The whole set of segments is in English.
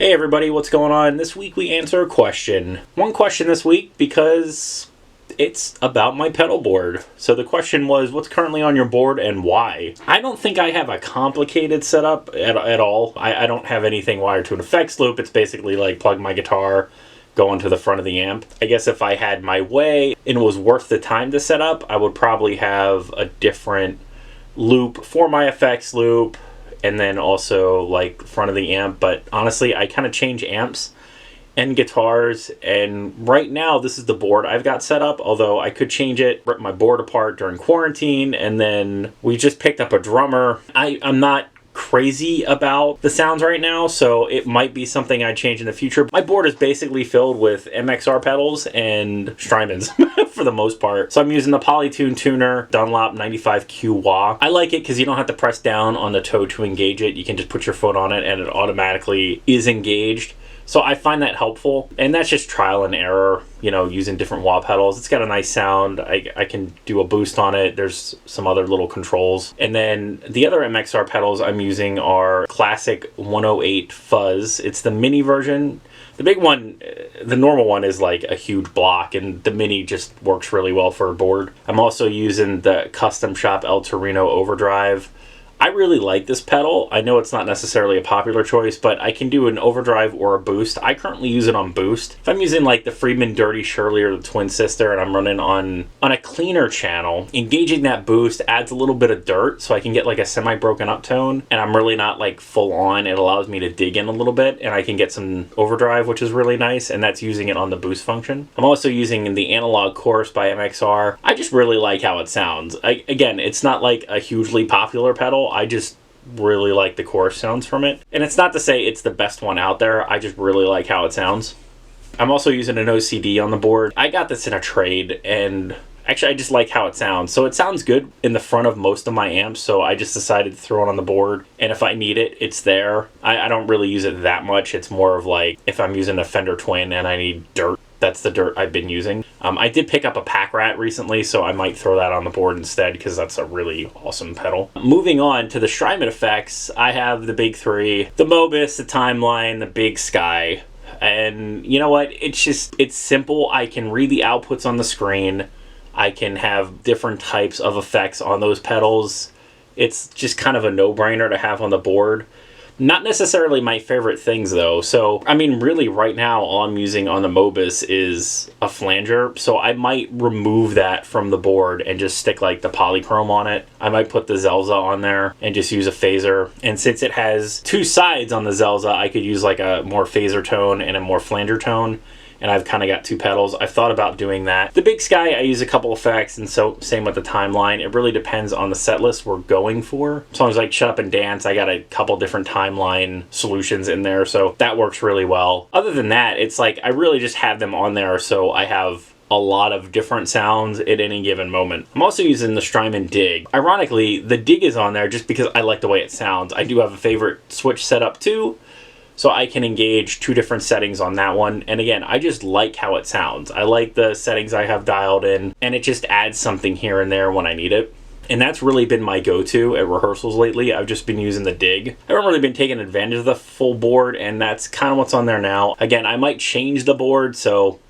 Hey everybody, what's going on? This week we answer a question. One question this week because it's about my pedal board. So the question was, what's currently on your board and why? I don't think I have a complicated setup at all. I don't have anything wired to an effects loop. It's basically like plug my guitar, go into the front of the amp. I guess if I had my way and it was worth the time to set up, I would probably have a different loop for my effects loop, and then also like front of the amp. But honestly, I kind of change amps and guitars, and right now this is the board I've got set up, although I could change it, rip my board apart during quarantine. And then we just picked up a drummer. I'm not crazy about the sounds right now, so it might be something I change in the future. My board is basically filled with MXR pedals and Strymons for the most part. So I'm using the Polytune tuner, Dunlop 95Q wah. I like it because you don't have to press down on the toe to engage it. You can just put your foot on it and it automatically is engaged. So I find that helpful, and that's just trial and error, you know, using different wah pedals. It's got a nice sound. I can do a boost on it. There's some other little controls. And then the other MXR pedals I'm using are classic 108 fuzz. It's the mini version. The big one, the normal one, is like a huge block, and the mini just works really well for a board. I'm also using the Custom Shop El Torino Overdrive. I really like this pedal. I know it's not necessarily a popular choice, but I can do an overdrive or a boost. I currently use it on boost. If I'm using like the Friedman Dirty Shirley or the Twin Sister and I'm running on a cleaner channel, engaging that boost adds a little bit of dirt so I can get like a semi-broken up tone, and I'm really not like full on. It allows me to dig in a little bit, and I can get some overdrive, which is really nice, and that's using it on the boost function. I'm also using the Analog Chorus by MXR. I just really like how it sounds. Again, it's not like a hugely popular pedal. I just really like the chorus sounds from it. And it's not to say it's the best one out there. I just really like how it sounds. I'm also using an OCD on the board. I got this in a trade, and actually I just like how it sounds. So it sounds good in the front of most of my amps, so I just decided to throw it on the board. And if I need it, it's there. I don't really use it that much. It's more of like if I'm using a Fender Twin and I need dirt, that's the dirt I've been using. I did pick up a Pack Rat recently, so I might throw that on the board instead because that's a really awesome pedal. Moving on to the Strymon effects, I have the big three: the Mobus, the Timeline, the Big Sky. And you know what? It's simple. I can read the outputs on the screen. I can have different types of effects on those pedals. It's just kind of a no-brainer to have on the board. Not necessarily my favorite things though. So, I mean, really right now all I'm using on the Mobus is a flanger. So I might remove that from the board and just stick like the polychrome on it. I might put the Zelza on there and just use a phaser. And since it has two sides on the Zelza, I could use like a more phaser tone and a more flanger tone. And I've kind of got two pedals. I've thought about doing that. The Big Sky, I use a couple effects, and so same with the Timeline. It really depends on the set list we're going for. Songs like Shut Up and Dance, I got a couple different Timeline solutions in there, so that works really well. Other than that, it's like I really just have them on there so I have a lot of different sounds at any given moment. I'm also using the Strymon Dig. Ironically, the Dig is on there just because I like the way it sounds. I do have a favorite switch setup too, so I can engage two different settings on that one. And again, I just like how it sounds. I like the settings I have dialed in, and it just adds something here and there when I need it. And that's really been my go-to at rehearsals lately. I've just been using the Dig. I haven't really been taking advantage of the full board, and that's kind of what's on there now. Again, I might change the board, so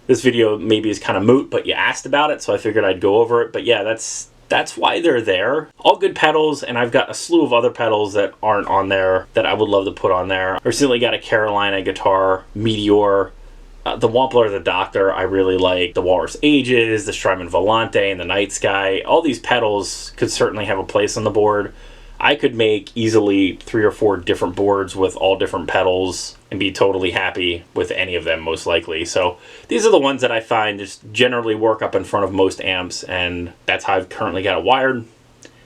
this video maybe is kind of moot, but you asked about it, so I figured I'd go over it. But yeah, that's why they're there. All good pedals, and I've got a slew of other pedals that aren't on there that I would love to put on there. I recently got a Carolina guitar, Meteor, the Wampler the Doctor. I really like the Walrus Ages, the Strymon Volante, and the Night Sky. All these pedals could certainly have a place on the board. I could make easily 3 or 4 different boards with all different pedals and be totally happy with any of them, most likely. So these are the ones that I find just generally work up in front of most amps, and that's how I've currently got it wired.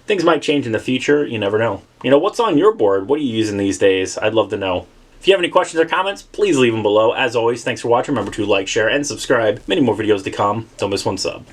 Things might change in the future, you never know. You know, what's on your board? What are you using these days? I'd love to know. If you have any questions or comments, please leave them below. As always, thanks for watching. Remember to like, share, and subscribe. Many more videos to come. Don't miss one sub.